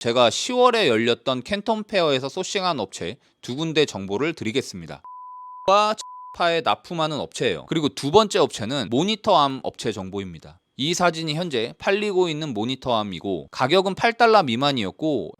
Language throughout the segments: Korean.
제가 10월에 열렸던 캔톤 페어에서 소싱한 업체 두 군데 정보를 드리겠습니다. 과 파에 납품하는 업체예요. 그리고 두 번째 업체는 모니터암 업체 정보입니다. 이 사진이 현재 팔리고 있는 모니터암이고 가격은 8달러 미만이었고,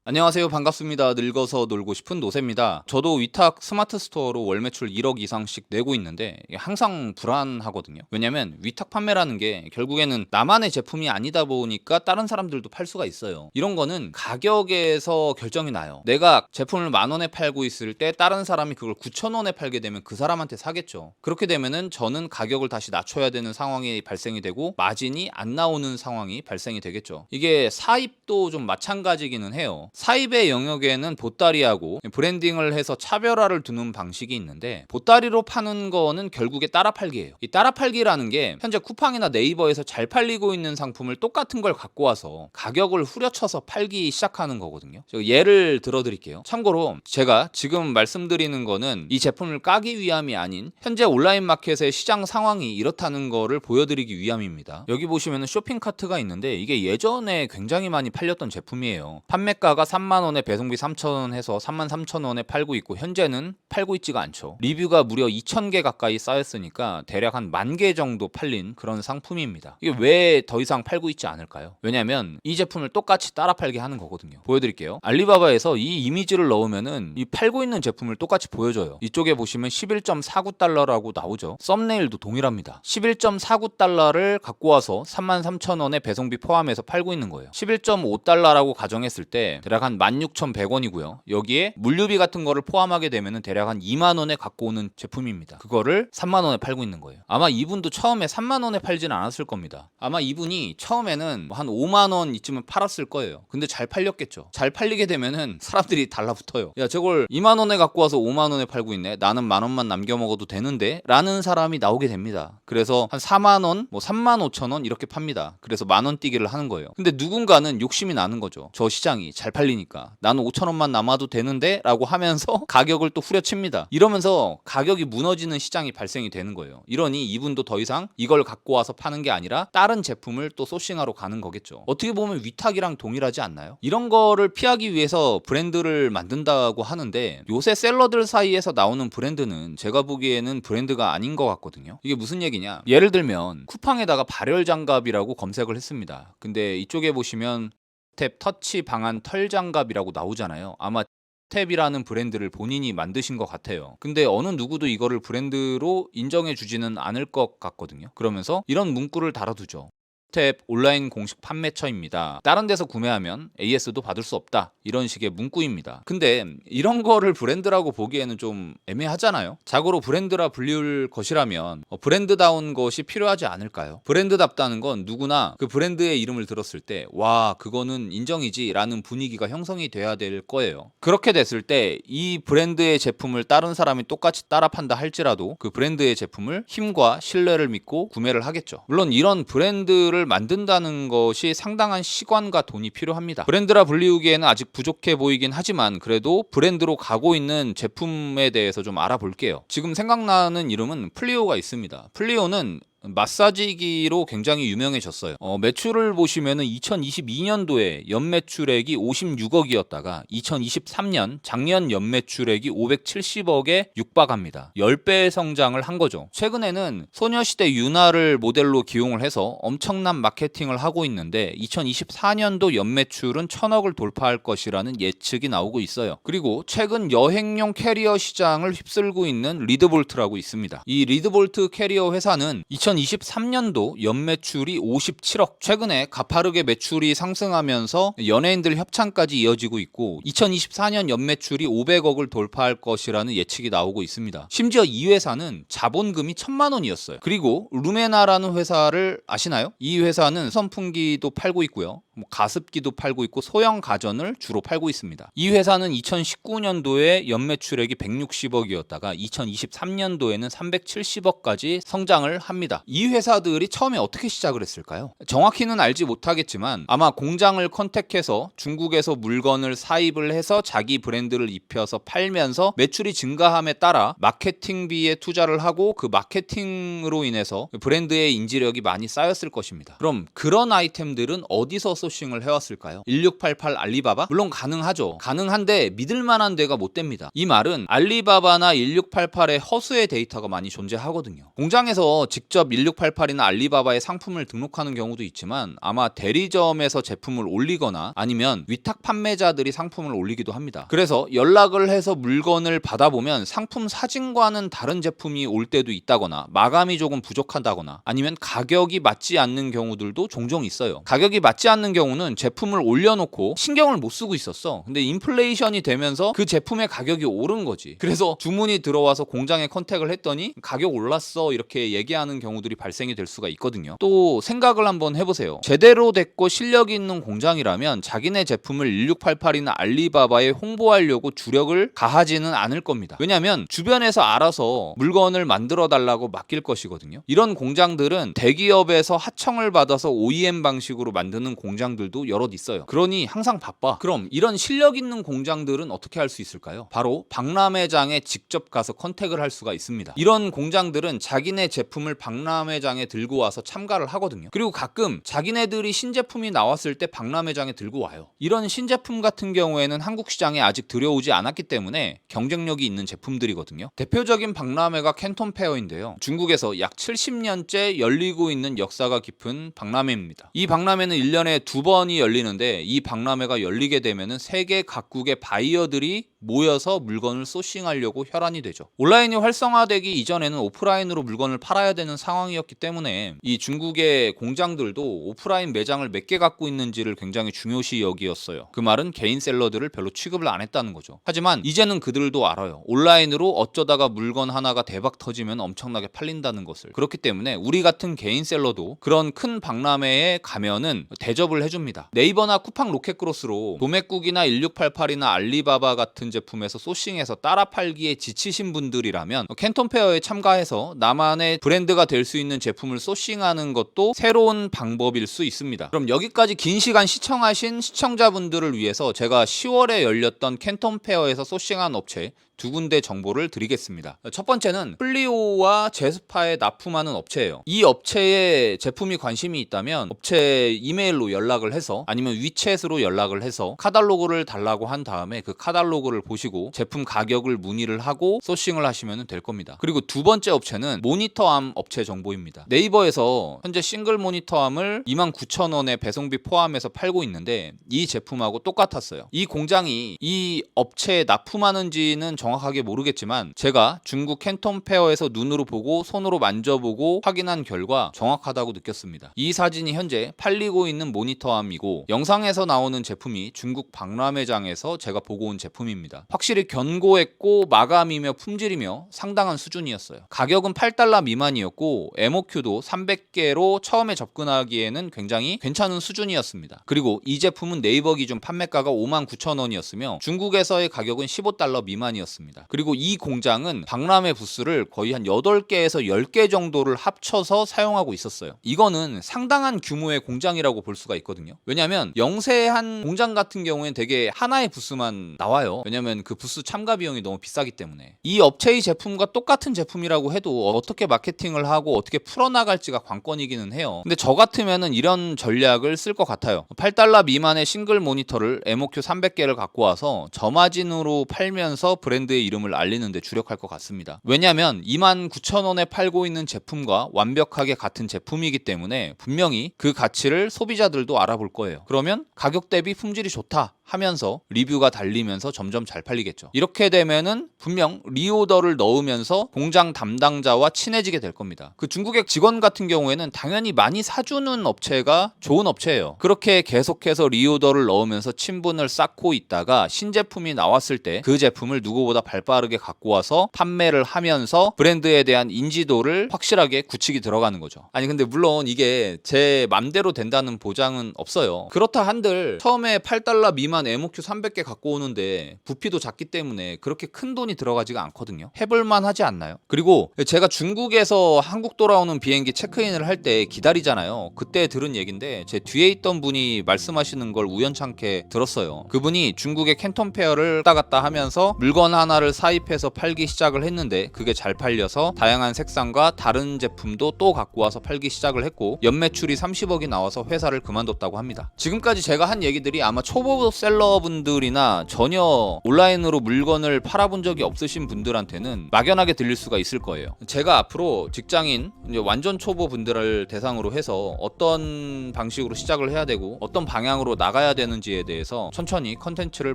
안녕하세요, 반갑습니다. 늙어서 놀고 싶은 노세입니다. 저도 위탁 스마트 스토어로 월 매출 1억 이상씩 내고 있는데 항상 불안하거든요. 왜냐면 위탁 판매라는 게 결국에는 나만의 제품이 아니다 보니까 다른 사람들도 팔 수가 있어요. 이런 거는 가격에서 결정이 나요. 내가 제품을 10,000원에 팔고 있을 때 다른 사람이 그걸 9,000원에 팔게 되면 그 사람한테 사겠죠. 그렇게 되면은 저는 가격을 다시 낮춰야 되는 상황이 발생이 되고 마진이 안 나오는 상황이 발생이 되겠죠. 이게 사입도 좀 마찬가지기는 해요. 사입의 영역에는 보따리하고 브랜딩을 해서 차별화를 두는 방식이 있는데, 보따리로 파는 거는 결국에 따라팔기예요. 이 따라팔기라는 게 현재 쿠팡이나 네이버에서 잘 팔리고 있는 상품을 똑같은 걸 갖고 와서 가격을 후려쳐서 팔기 시작하는 거거든요. 예를 들어 드릴게요. 참고로 제가 지금 말씀드리는 거는 이 제품을 까기 위함이 아닌 현재 온라인 마켓의 시장 상황이 이렇다는 거를 보여드리기 위함입니다. 여기 보시면 쇼핑 카트가 있는데 이게 예전에 굉장히 많이 팔렸던 제품이에요. 판매가가 30,000원에 배송비 3,000원 해서 33,000원에 팔고 있고 현재는 팔고 있지가 않죠. 리뷰가 무려 2,000개 가까이 쌓였으니까 대략 한 10,000개 정도 팔린 그런 상품입니다. 이게 왜 더 이상 팔고 있지 않을까요? 왜냐면 이 제품을 똑같이 따라 팔게 하는 거거든요. 보여드릴게요. 알리바바에서 이 이미지를 넣으면은 이 팔고 있는 제품을 똑같이 보여줘요. 이쪽에 보시면 11.49달러라고 나오죠. 썸네일도 동일합니다. 11.49달러를 갖고 와서 33,000원에 배송비 포함해서 팔고 있는 거예요. 11.5달러라고 가정했을 때 대략 한 16,100원이고요. 여기에 물류비 같은 거를 포함하게 되면은 대략 한 20,000원에 갖고 오는 제품입니다. 그거를 30,000원에 팔고 있는 거예요. 아마 이분도 처음에 30,000원에 팔진 않았을 겁니다. 아마 이분이 처음에는 한 50,000원 이쯤은 팔았을 거예요. 근데 잘 팔렸겠죠. 잘 팔리게 되면은 사람들이 달라붙어요. 야, 저걸 20,000원에 갖고 와서 50,000원에 팔고 있네. 나는 10,000원만 남겨 먹어도 되는데? 라는 사람이 나오게 됩니다. 그래서 한 40,000원, 35,000원 이렇게 팝니다. 그래서 10,000원 뛰기를 하는 거예요. 근데 누군가는 욕심이 나는 거죠. 저 시장이 잘 팔리니까 나는 5,000원만 남아도 되는데? 라고 하면서 가격을 또 후려칩니다. 이러면서 가격이 무너지는 시장이 발생이 되는 거예요. 이러니 이분도 더 이상 이걸 갖고 와서 파는 게 아니라 다른 제품을 또 소싱하러 가는 거겠죠. 어떻게 보면 위탁이랑 동일하지 않나요? 이런 거를 피하기 위해서 브랜드를 만든다고 하는데, 요새 셀러들 사이에서 나오는 브랜드는 제가 보기에는 브랜드가 아닌 것 같거든요. 이게 무슨 얘기냐? 예를 들면 쿠팡에다가 발열 장갑이라고 검색을 했습니다. 근데 이쪽에 보시면 탭 터치 방안 털 장갑이라고 나오잖아요. 아마 탭이라는 브랜드를 본인이 만드신 것 같아요. 근데 어느 누구도 이거를 브랜드로 인정해 주지는 않을 것 같거든요. 그러면서 이런 문구를 달아두죠. 탭 온라인 공식 판매처입니다. 다른 데서 구매하면 AS도 받을 수 없다. 이런 식의 문구입니다. 근데 이런 거를 브랜드라고 보기에는 좀 애매하잖아요. 자고로 브랜드라 불릴 것이라면 브랜드다운 것이 필요하지 않을까요? 브랜드답다는 건 누구나 그 브랜드의 이름을 들었을 때 와, 그거는 인정이지 라는 분위기가 형성이 돼야 될 거예요. 그렇게 됐을 때 이 브랜드의 제품을 다른 사람이 똑같이 따라 판다 할지라도 그 브랜드의 제품을 힘과 신뢰를 믿고 구매를 하겠죠. 물론 이런 브랜드를 만든다는 것이 상당한 시간과 돈이 필요합니다. 브랜드라 불리우기에는 아직 부족해 보이긴 하지만 그래도 브랜드로 가고 있는 제품에 대해서 좀 알아볼게요. 지금 생각나는 이름은 플리오가 있습니다. 플리오는 마사지기로 굉장히 유명해졌어요. 매출을 보시면은 2022년도에 연매출액이 56억이었다가 2023년 작년 연매출액이 570억에 육박합니다. 10배의 성장을 한 거죠. 최근에는 소녀시대 유나를 모델로 기용을 해서 엄청난 마케팅을 하고 있는데 2024년도 연매출은 1,000억을 돌파할 것이라는 예측이 나오고 있어요. 그리고 최근 여행용 캐리어 시장을 휩쓸고 있는 리드볼트라고 있습니다. 이 리드볼트 캐리어 회사는 2023년도 연매출이 57억, 최근에 가파르게 매출이 상승하면서 연예인들 협찬까지 이어지고 있고 2024년 연매출이 500억을 돌파할 것이라는 예측이 나오고 있습니다. 심지어 이 회사는 자본금이 1,000만 원이었어요. 그리고 루메나라는 회사를 아시나요? 이 회사는 선풍기도 팔고 있고요. 가습기도 팔고 있고 소형 가전을 주로 팔고 있습니다. 이 회사는 2019년도에 연매출액이 160억이었다가 2023년도에는 370억까지 성장을 합니다. 이 회사들이 처음에 어떻게 시작을 했을까요? 정확히는 알지 못하겠지만 아마 공장을 컨택해서 중국에서 물건을 사입을 해서 자기 브랜드를 입혀서 팔면서 매출이 증가함에 따라 마케팅비에 투자를 하고 그 마케팅으로 인해서 브랜드의 인지력이 많이 쌓였을 것입니다. 그럼 그런 아이템들은 어디서 소싱을 해왔을까요? 1688 알리바바? 물론 가능하죠. 가능한데 믿을만한 데가 못 됩니다. 이 말은 알리바바나 1688의 허수의 데이터가 많이 존재하거든요. 공장에서 직접 1688이나 알리바바의 상품을 등록하는 경우도 있지만 아마 대리점에서 제품을 올리거나 아니면 위탁 판매자들이 상품을 올리기도 합니다. 그래서 연락을 해서 물건을 받아보면 상품 사진과는 다른 제품이 올 때도 있다거나 마감이 조금 부족하다거나 아니면 가격이 맞지 않는 경우들도 종종 있어요. 가격이 맞지 않는 경우는 제품을 올려놓고 신경을 못 쓰고 있었어. 근데 인플레이션이 되면서 그 제품의 가격이 오른 거지. 그래서 주문이 들어와서 공장에 컨택을 했더니 가격 올랐어 이렇게 얘기하는 경우들이 발생이 될 수가 있거든요. 또 생각을 한번 해보세요. 제대로 됐고 실력이 있는 공장이라면 자기네 제품을 1688이나 알리바바에 홍보하려고 주력을 가하지는 않을 겁니다. 왜냐하면 주변에서 알아서 물건을 만들어 달라고 맡길 것이거든요. 이런 공장들은 대기업에서 하청을 받아서 OEM 방식으로 만드는 공장들도 여럿 있어요. 그러니 항상 바빠. 그럼 이런 실력 있는 공장들은 어떻게 할 수 있을까요? 바로 박람회장에 직접 가서 컨택을 할 수가 있습니다. 이런 공장들은 자기네 제품을 박람회장에 들고 와서 참가를 하거든요. 그리고 가끔 자기네들이 신제품이 나왔을 때 박람회장에 들고 와요. 이런 신제품 같은 경우에는 한국 시장에 아직 들여오지 않았기 때문에 경쟁력이 있는 제품들이거든요. 대표적인 박람회가 캔톤 페어인데요. 중국에서 약 70년째 열리고 있는 역사가 깊은 박람회입니다. 이 박람회는 1년에 2번이 열리는데 이 박람회가 열리게 되면은 세계 각국의 바이어들이 모여서 물건을 소싱하려고 혈안이 되죠. 온라인이 활성화되기 이전에는 오프라인으로 물건을 팔아야 되는 상황이었기 때문에 이 중국의 공장들도 오프라인 매장을 몇 개 갖고 있는지를 굉장히 중요시 여기었어요. 그 말은 개인 셀러들을 별로 취급을 안 했다는 거죠. 하지만 이제는 그들도 알아요. 온라인으로 어쩌다가 물건 하나가 대박 터지면 엄청나게 팔린다는 것을. 그렇기 때문에 우리 같은 개인 셀러도 그런 큰 박람회에 가면은 대접을 해줍니다. 네이버나 쿠팡 로켓크로스로 도매국이나 1688이나 알리바바 같은 제품에서 소싱해서 따라 팔기에 지치신 분들이라면 캔톤 페어에 참가해서 나만의 브랜드가 될 수 있는 제품을 소싱하는 것도 새로운 방법일 수 있습니다. 그럼 여기까지 긴 시간 시청하신 시청자분들을 위해서 제가 10월에 열렸던 캔톤 페어에서 소싱한 업체 2군데 정보를 드리겠습니다. 첫 번째는 플리오와 제스파에 납품하는 업체예요. 이 업체에 제품이 관심이 있다면 업체 이메일로 연락을 해서 아니면 위챗으로 연락을 해서 카탈로그를 달라고 한 다음에 그 카탈로그를 보시고 제품 가격을 문의를 하고 소싱을 하시면 될 겁니다. 그리고 두 번째 업체는 모니터암 업체 정보입니다. 네이버에서 현재 싱글 모니터암을 29,000원에 배송비 포함해서 팔고 있는데 이 제품하고 똑같았어요. 이 공장이 이 업체에 납품하는지는 정확하게 모르겠지만 제가 중국 캔톤 페어에서 눈으로 보고 손으로 만져보고 확인한 결과 정확하다고 느꼈습니다. 이 사진이 현재 팔리고 있는 모니터암이고 영상에서 나오는 제품이 중국 박람회장에서 제가 보고 온 제품입니다. 확실히 견고했고 마감이며 품질이며 상당한 수준이었어요. 가격은 $8 미만이었고 MOQ도 300개로 처음에 접근하기에는 굉장히 괜찮은 수준이었습니다. 그리고 이 제품은 네이버 기준 판매가가 59,000원이었으며 중국에서의 가격은 $15 미만이었습니다. 그리고 이 공장은 박람회 부스를 거의 한 8개에서 10개 정도를 합쳐서 사용하고 있었어요. 이거는 상당한 규모의 공장이라고 볼 수가 있거든요. 왜냐하면 영세한 공장 같은 경우에는 되게 하나의 부스만 나와요. 왜냐하면 그 부스 참가 비용이 너무 비싸기 때문에. 이 업체의 제품과 똑같은 제품이라고 해도 어떻게 마케팅을 하고 어떻게 풀어나갈지가 관건이기는 해요. 근데 저 같으면은 이런 전략을 쓸 것 같아요. $8 미만의 싱글 모니터를 MOQ 300개를 갖고 와서 저마진으로 팔면서 브랜드의 이름을 알리는 데 주력할 것 같습니다. 왜냐하면 29,000원에 팔고 있는 제품과 완벽하게 같은 제품이기 때문에 분명히 그 가치를 소비자들도 알아볼 거예요. 그러면 가격 대비 품질이 좋다 하면서 리뷰가 달리면서 점점 잘 팔리겠죠. 이렇게 되면은 분명 리오더를 넣으면서 공장 담당자와 친해지게 될 겁니다. 그 중국의 직원 같은 경우에는 당연히 많이 사주는 업체가 좋은 업체예요. 그렇게 계속해서 리오더를 넣으면서 친분을 쌓고 있다가 신제품이 나왔을 때 그 제품을 누구보다 발빠르게 갖고 와서 판매를 하면서 브랜드에 대한 인지도를 확실하게 굳히기 들어가는 거죠. 아니 근데 물론 이게 제 맘대로 된다는 보장은 없어요. 그렇다 한들 처음에 $8 미만 이만 MOQ 300개 갖고 오는데 부피도 작기 때문에 그렇게 큰 돈이 들어가지가 않거든요. 해볼만 하지 않나요? 그리고 제가 중국에서 한국 돌아오는 비행기 체크인을 할 때 기다리잖아요. 그때 들은 얘긴데 제 뒤에 있던 분이 말씀하시는 걸 우연찮게 들었어요. 그분이 중국의 캔톤 페어를 왔다 갔다 하면서 물건 하나를 사입해서 팔기 시작을 했는데 그게 잘 팔려서 다양한 색상과 다른 제품도 또 갖고 와서 팔기 시작을 했고 연매출이 30억이 나와서 회사를 그만뒀다고 합니다. 지금까지 제가 한 얘기들이 아마 초보 셀러분들이나 전혀 온라인으로 물건을 팔아본 적이 없으신 분들한테는 막연하게 들릴 수가 있을 거예요. 제가 앞으로 직장인 이제 완전 초보 분들을 대상으로 해서 어떤 방식으로 시작을 해야 되고 어떤 방향으로 나가야 되는지에 대해서 천천히 컨텐츠를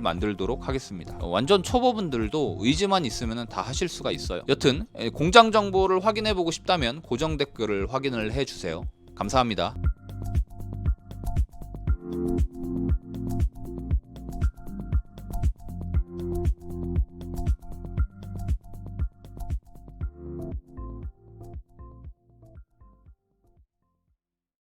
만들도록 하겠습니다. 완전 초보분들도 의지만 있으면 다 하실 수가 있어요. 여튼 공장 정보를 확인해 보고 싶다면 고정 댓글을 확인을 해주세요. 감사합니다.